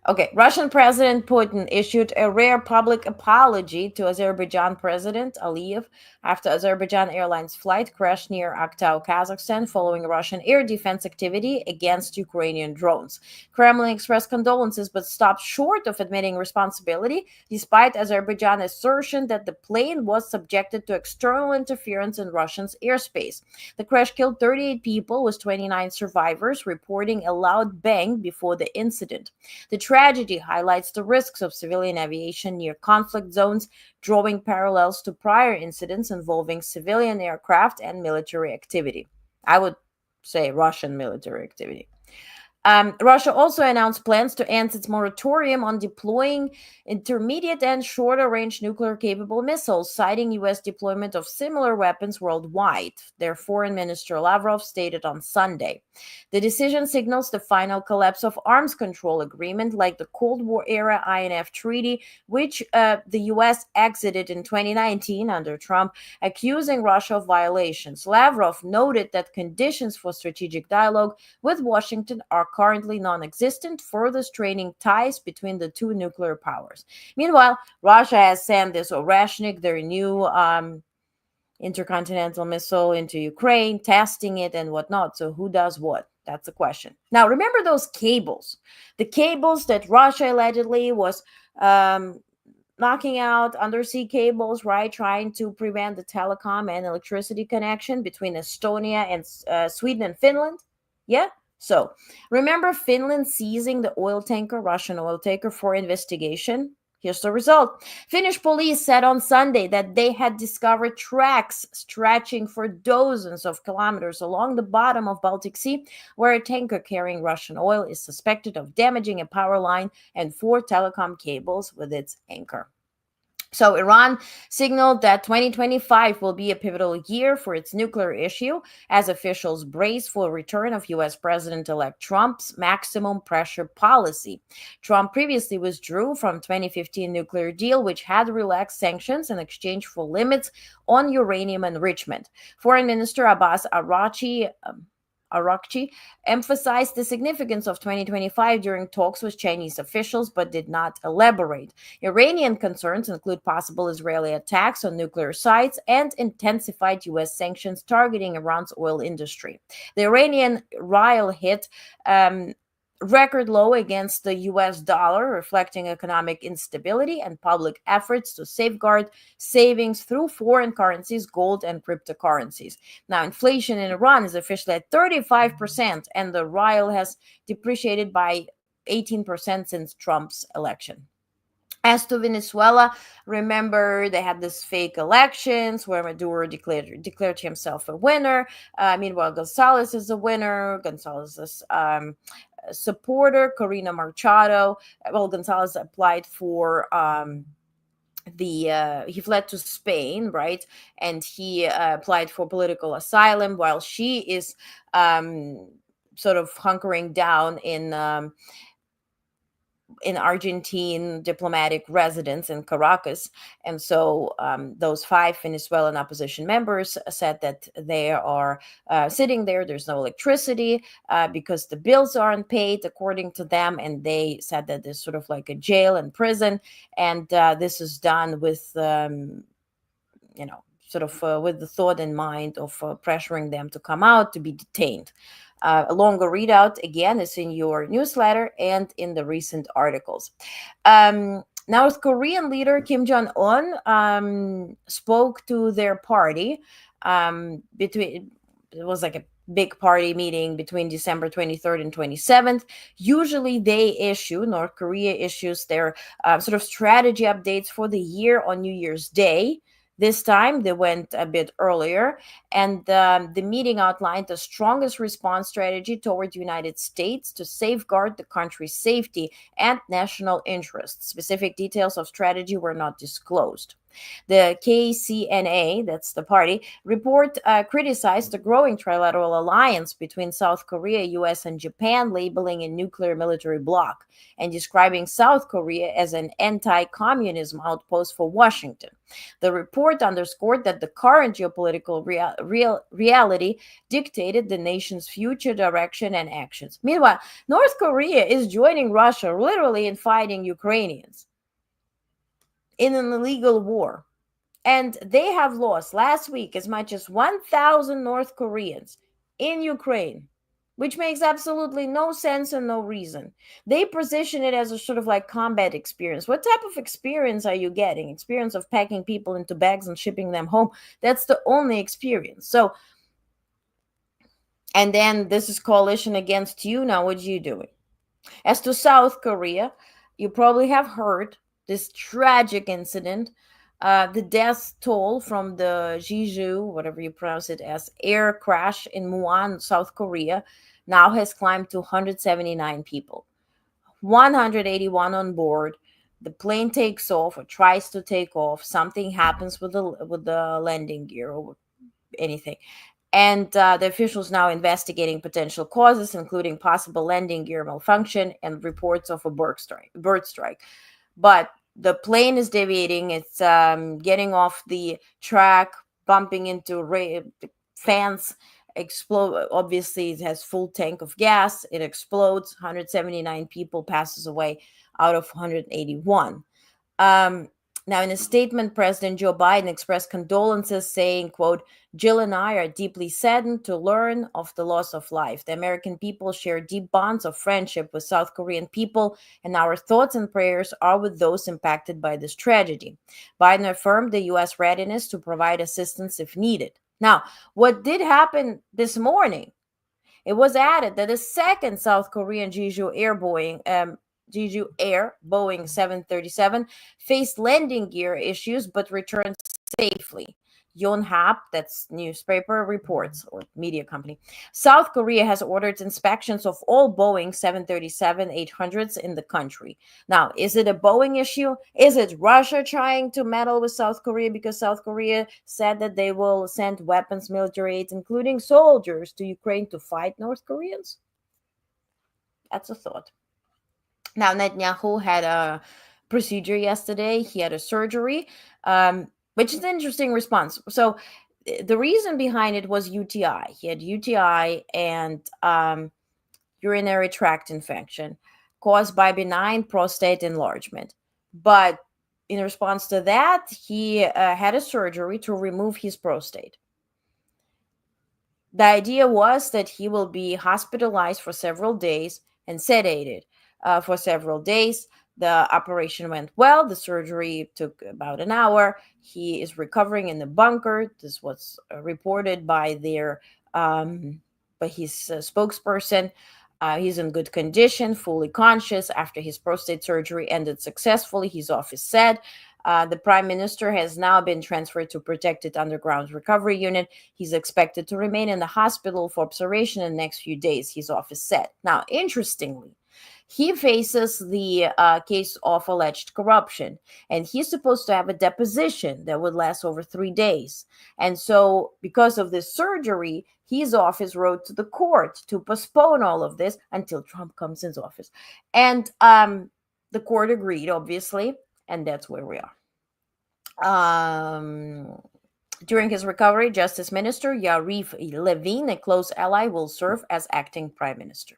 Speaker 1: Okay, Russian President Putin issued a rare public apology to Azerbaijan President Aliyev after Azerbaijan Airlines flight crashed near Aktau, Kazakhstan, following Russian air defense activity against Ukrainian drones. Kremlin expressed condolences but stopped short of admitting responsibility, despite Azerbaijan's assertion that the plane was subjected to external interference in Russia's airspace. The crash killed 38 people, with 29 survivors reporting a loud bang before the incident. The tragedy highlights the risks of civilian aviation near conflict zones, drawing parallels to prior incidents involving civilian aircraft and military activity. I would say Russian military activity. Russia also announced plans to end its moratorium on deploying intermediate and shorter-range nuclear-capable missiles, citing U.S. deployment of similar weapons worldwide, their Foreign Minister Lavrov stated on Sunday. The decision signals the final collapse of arms control agreement like the Cold War-era INF Treaty, which the U.S. exited in 2019 under Trump, accusing Russia of violations. Lavrov noted that conditions for strategic dialogue with Washington are currently non-existent, further straining ties between the two nuclear powers. Meanwhile, Russia has sent this Oreshnik, their new intercontinental missile, into Ukraine, testing it and whatnot. So who does what? That's the question. Now, remember those cables, the cables that Russia allegedly was knocking out, undersea cables, right? Trying to prevent the telecom and electricity connection between Estonia and Sweden and Finland. Yeah. So remember Finland seizing the oil tanker, Russian oil tanker, for investigation? Here's the result. Finnish police said on Sunday that they had discovered tracks stretching for dozens of kilometers along the bottom of Baltic Sea, where a tanker carrying Russian oil is suspected of damaging a power line and 4 telecom cables with its anchor. So Iran signaled that 2025 will be a pivotal year for its nuclear issue as officials brace for a return of U.S. President-elect Trump's maximum pressure policy. Trump previously withdrew from 2015 nuclear deal, which had relaxed sanctions in exchange for limits on uranium enrichment. Foreign Minister Abbas Araghchi emphasized the significance of 2025 during talks with Chinese officials, but did not elaborate. Iranian concerns include possible Israeli attacks on nuclear sites and intensified U.S. sanctions targeting Iran's oil industry. The Iranian rial hit record low against the U.S. dollar, reflecting economic instability and public efforts to safeguard savings through foreign currencies, gold, and cryptocurrencies. Now, inflation in Iran is officially at 35%, and the rial has depreciated by 18% since Trump's election. As to Venezuela, remember they had this fake elections where Maduro declared himself a winner. Meanwhile, Gonzalez is a winner. Gonzalez's supporter, Corina Machado. Well, Gonzalez applied for he fled to Spain, right? And he applied for political asylum while she is sort of hunkering down in Argentine diplomatic residence in Caracas. And so those 5 Venezuelan opposition members said that they are sitting there. There's no electricity because the bills aren't paid according to them. And they said that there's sort of like a jail and prison. And this is done with, sort of with the thought in mind of pressuring them to come out to be detained. A longer readout, again, is in your newsletter and in the recent articles. North Korean leader Kim Jong-un spoke to their party it was like a big party meeting between December 23rd and 27th. Usually North Korea issues their sort of strategy updates for the year on New Year's Day. This time, they went a bit earlier, and the meeting outlined the strongest response strategy toward the United States to safeguard the country's safety and national interests. Specific details of strategy were not disclosed. The KCNA, that's the party, report criticized the growing trilateral alliance between South Korea, U.S., and Japan, labeling a nuclear military bloc, and describing South Korea as an anti-communism outpost for Washington. The report underscored that the current geopolitical reality dictated the nation's future direction and actions. Meanwhile, North Korea is joining Russia literally in fighting Ukrainians in an illegal war. And they have lost last week as much as 1,000 North Koreans in Ukraine, which makes absolutely no sense and no reason. They position it as a sort of like combat experience. What type of experience are you getting? Experience of packing people into bags and shipping them home. That's the only experience. So, and then this is coalition against you. Now, what are you doing? As to South Korea, you probably have heard this tragic incident, the death toll from the Jeju, whatever you pronounce it as, air crash in Muan, South Korea, now has climbed to 179 people, 181 on board. The plane takes off or tries to take off. Something happens with the landing gear or anything. And the officials now investigating potential causes, including possible landing gear malfunction and reports of a bird strike. But the plane is deviating. It's getting off the track, bumping into fence, explode. Obviously, it has full tank of gas. It explodes. 179 people passes away out of 181. Now, in a statement, President Joe Biden expressed condolences, saying, quote, "Jill and I are deeply saddened to learn of the loss of life. The American people share deep bonds of friendship with South Korean people, and our thoughts and prayers are with those impacted by this tragedy." Biden affirmed the U.S. readiness to provide assistance if needed. Now, what did happen this morning? It was added that a second South Korean Jeju Air Boeing 737 faced landing gear issues but returned safely. Yonhap, that's newspaper reports or media company. South Korea has ordered inspections of all Boeing 737-800s in the country. Now, is it a Boeing issue? Is it Russia trying to meddle with South Korea because South Korea said that they will send weapons, military aid, including soldiers, to Ukraine to fight North Koreans? That's a thought. Now, Netanyahu had a procedure yesterday. He had a surgery, which is an interesting response. So the reason behind it was UTI. He had UTI and urinary tract infection caused by benign prostate enlargement. But in response to that, he had a surgery to remove his prostate. The idea was that he will be hospitalized for several days and sedated for several days. The operation went well. The surgery took about an hour. He is recovering in the bunker. This was reported by his spokesperson. He's in good condition, fully conscious after his prostate surgery ended successfully, his office said. The prime minister has now been transferred to protected underground recovery unit. He's expected to remain in the hospital for observation in the next few days, his office said. Now, interestingly, he faces the case of alleged corruption, and he's supposed to have a deposition that would last over 3 days. And so, because of this surgery, his office wrote to the court to postpone all of this until Trump comes into office. And the court agreed, obviously, and that's where we are. During his recovery, Justice Minister Yariv Levin, a close ally, will serve as acting prime minister.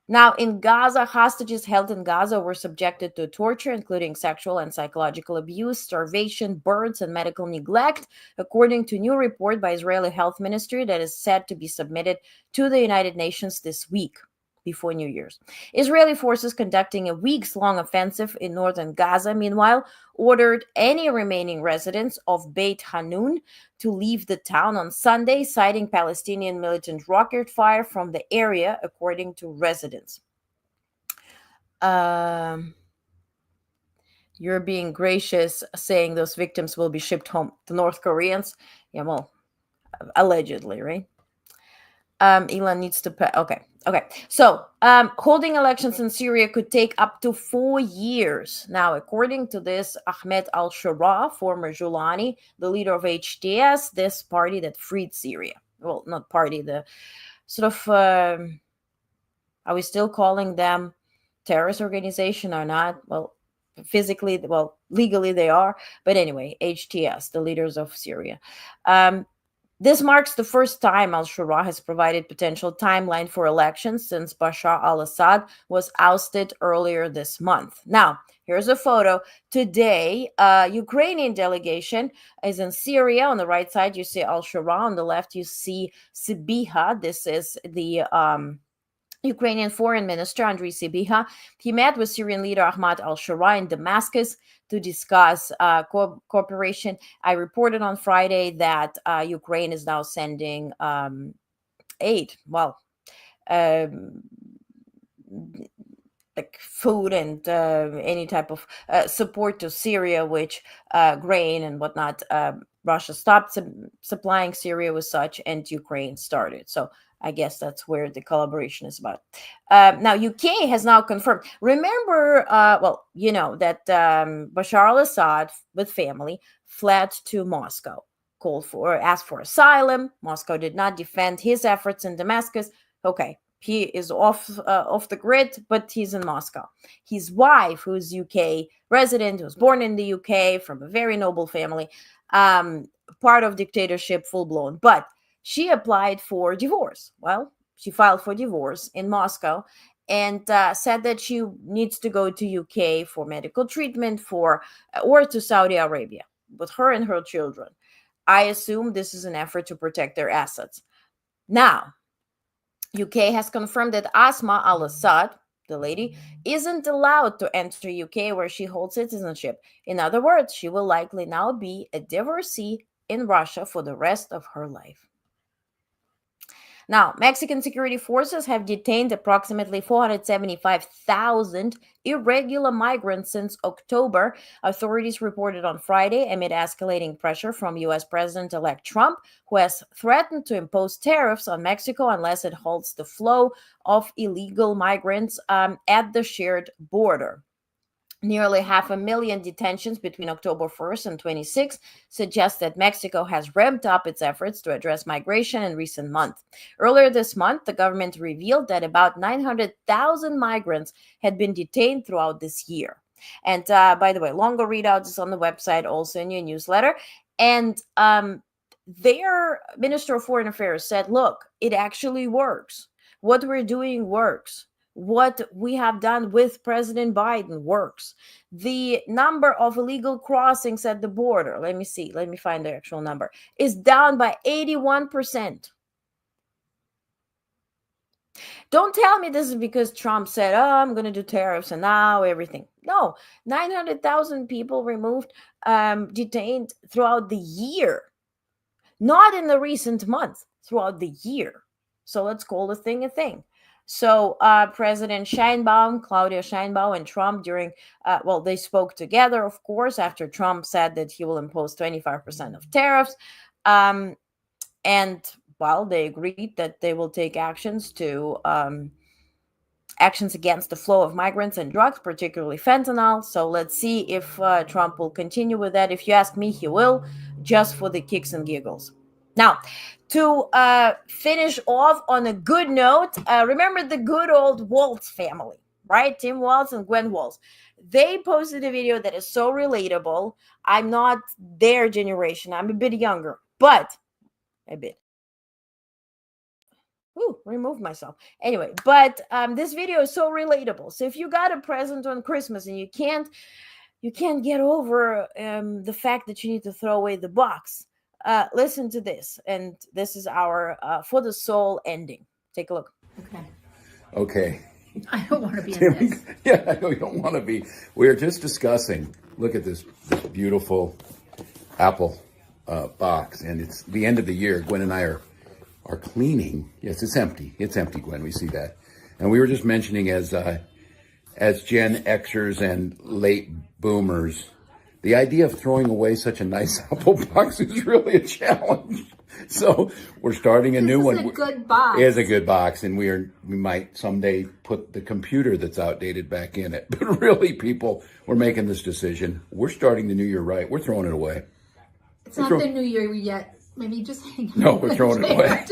Speaker 1: Now, in Gaza, hostages held in Gaza were subjected to torture, including sexual and psychological abuse, starvation, burns, and medical neglect, according to a new report by Israeli Health Ministry that is said to be submitted to the United Nations this week, before New Year's. Israeli forces conducting a weeks-long offensive in northern Gaza, meanwhile, ordered any remaining residents of Beit Hanun to leave the town on Sunday, citing Palestinian militant rocket fire from the area, according to residents. You're being gracious, saying those victims will be shipped home to North Koreans. Yeah, well, allegedly, right? Elon needs to pay. Okay. So, holding elections in Syria could take up to 4 years. Now, according to this, Ahmed al-Shara, former Julani, the leader of HTS, this party that freed Syria. Well, not party, the sort of, are we still calling them terrorist organization or not? Well, physically, well, legally they are. But anyway, HTS, the leaders of Syria. This marks the first time al-Shura has provided potential timeline for elections since Bashar al-Assad was ousted earlier this month. Now, here's a photo. Today, Ukrainian delegation is in Syria. On the right side, you see al-Shura. On the left, you see Sibiha. This is the Ukrainian Foreign Minister Andriy Sybiha. He met with Syrian leader Ahmad al-Shara in Damascus to discuss cooperation. I reported on Friday that Ukraine is now sending aid, like food and any type of support to Syria, which grain and whatnot. Russia stopped supplying Syria with such, and Ukraine started. So I guess that's where the collaboration is about. Now, UK has now confirmed. Remember, that Bashar al-Assad with family fled to Moscow, asked for asylum. Moscow did not defend his efforts in Damascus. Okay, he is off the grid, but he's in Moscow. His wife, who's UK resident, who was born in the UK from a very noble family, part of dictatorship, full blown, but she applied for divorce. Well, she filed for divorce in Moscow and said that she needs to go to UK for medical treatment or to Saudi Arabia with her and her children. I assume this is an effort to protect their assets. Now, UK has confirmed that Asma al-Assad, the lady, isn't allowed to enter UK where she holds citizenship. In other words, she will likely now be a divorcee in Russia for the rest of her life. Now, Mexican security forces have detained approximately 475,000 irregular migrants since October, authorities reported on Friday, amid escalating pressure from U.S. President-elect Trump, who has threatened to impose tariffs on Mexico unless it halts the flow of illegal migrants at the shared border. Nearly 500,000 detentions between October 1st and 26th suggest that Mexico has ramped up its efforts to address migration in recent months. Earlier this month, the government revealed that about 900,000 migrants had been detained throughout this year. And by the way, longer readouts is on the website, also in your newsletter. And their Minister of Foreign Affairs said, look, it actually works. What we're doing works. What we have done with President Biden works. The number of illegal crossings at the border, let me find the actual number, is down by 81%. Don't tell me this is because Trump said, oh, I'm going to do tariffs and now everything. No, 900,000 people removed, detained throughout the year. Not in the recent months, throughout the year. So let's call the thing a thing. So President Sheinbaum, Claudia Sheinbaum, and Trump they spoke together, of course, after Trump said that he will impose 25% of tariffs. They agreed that they will take actions against the flow of migrants and drugs, particularly fentanyl. So let's see if Trump will continue with that. If you ask me, he will, just for the kicks and giggles. Now, to finish off on a good note, remember the good old Waltz family, right? Tim Waltz and Gwen Waltz. They posted a video that is so relatable. I'm not their generation. I'm a bit younger, but a bit. Ooh, remove myself. Anyway, but this video is so relatable. So if you got a present on Christmas and you can't get over the fact that you need to throw away the box, listen to this, and this is our For the Soul ending. Take a look.
Speaker 6: Okay.
Speaker 7: I don't want to be in this.
Speaker 6: Yeah, I know you don't want to be. We are just discussing, look at this beautiful Apple box, and it's the end of the year. Gwen and I are cleaning. Yes, it's empty. It's empty, Gwen. We see that. And we were just mentioning as Gen Xers and late boomers, the idea of throwing away such a nice Apple box is really a challenge. So we're starting a new one.
Speaker 7: It's a good box.
Speaker 6: It is a good box, and we might someday put the computer that's outdated back in it. But really, people, we're making this decision. We're starting the new year right. We're throwing it away.
Speaker 7: It's not the new year yet. Maybe just hang on.
Speaker 6: No, we're throwing it away.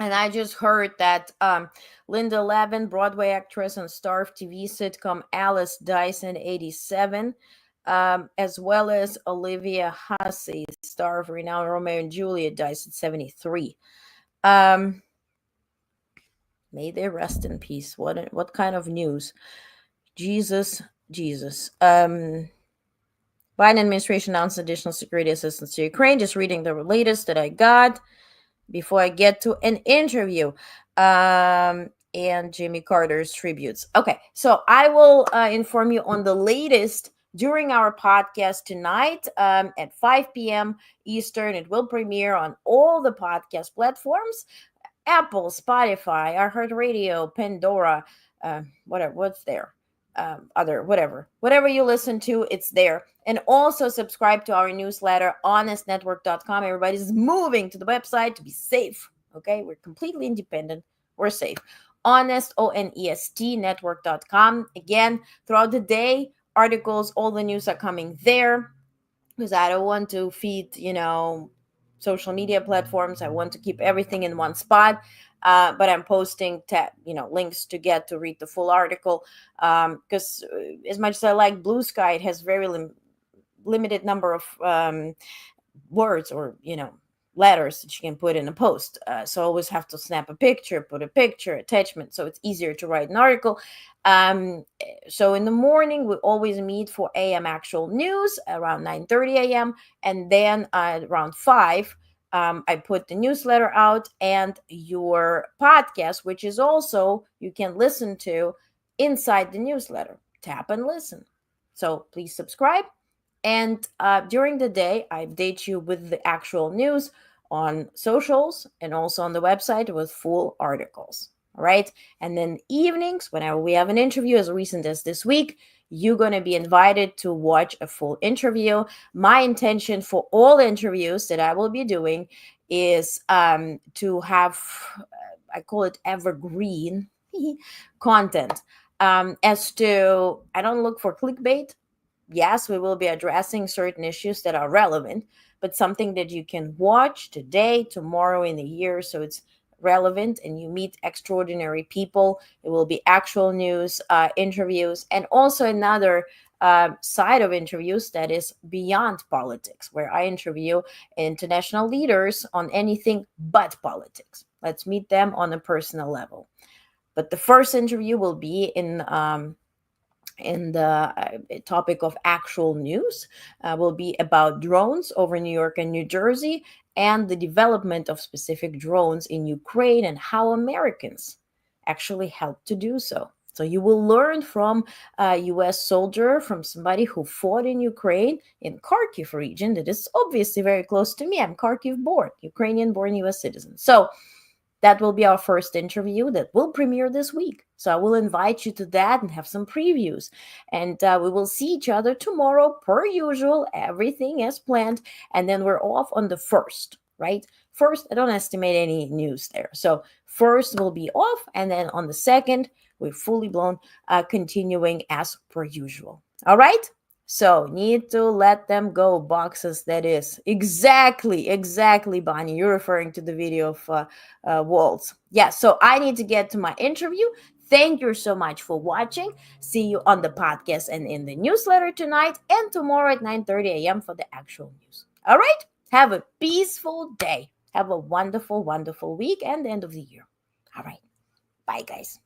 Speaker 1: And I just heard that Linda Lavin, Broadway actress and star of TV sitcom Alice, dies in 87, as well as Olivia Hussey, star of renowned Romeo and Juliet, dies at 73. May they rest in peace. What kind of news? Jesus. Biden administration announced additional security assistance to Ukraine. Just reading the latest that I got before I get to an interview and Jimmy Carter's tributes. Okay, so I will inform you on the latest during our podcast tonight at 5 p.m. Eastern. It will premiere on all the podcast platforms: Apple, Spotify, iHeartRadio, Pandora, what's there? Whatever you listen to, it's there. And also subscribe to our newsletter, honestnetwork.com. Everybody's moving to the website to be safe. Okay, we're completely independent. We're safe. Honest, ONEST network.com. Again, throughout the day, articles, all the news are coming there because I don't want to feed, social media platforms. I want to keep everything in one spot. But I'm posting links to read the full article because as much as I like Blue Sky, it has very limited number of words or letters that you can put in a post. So always have to snap a picture, put a picture, attachment, so it's easier to write an article. So in the morning, we always meet for AM actual news around 9:30 a.m. And then around 5, I put the newsletter out and your podcast, which is also you can listen to inside the newsletter. Tap and listen. So please subscribe. And during the day, I update you with the actual news on socials and also on the website with full articles. All right. And then evenings, whenever we have an interview as recent as this week, you're going to be invited to watch a full interview. My intention for all interviews that I will be doing is to have, I call it evergreen content. As to, I don't look for clickbait. Yes, we will be addressing certain issues that are relevant, but something that you can watch today, tomorrow, in a year, so it's relevant and you meet extraordinary people. It will be actual news, interviews, and also another side of interviews that is beyond politics, where I interview international leaders on anything but politics. Let's meet them on a personal level. But the first interview will be in the topic of actual news, will be about drones over New York and New Jersey and the development of specific drones in Ukraine and how Americans actually helped to do so. So you will learn from a U.S. soldier, from somebody who fought in Ukraine, in Kharkiv region, that is obviously very close to me. I'm Kharkiv born, Ukrainian born U.S. citizen. So that will be our first interview that will premiere this week. So I will invite you to that and have some previews. And we will see each other tomorrow, per usual, everything as planned. And then we're off on the 1st, right? First, I don't estimate any news there. So first will be off. And then on the 2nd, we're fully blown, continuing as per usual. All right? So need to let them go, boxes. That is exactly, Bonnie. You're referring to the video of Waltz. Yeah, so I need to get to my interview. Thank you so much for watching. See you on the podcast and in the newsletter tonight and tomorrow at 9:30 a.m. for the actual news. All right? Have a peaceful day. Have a wonderful, wonderful week and the end of the year. All right. Bye, guys.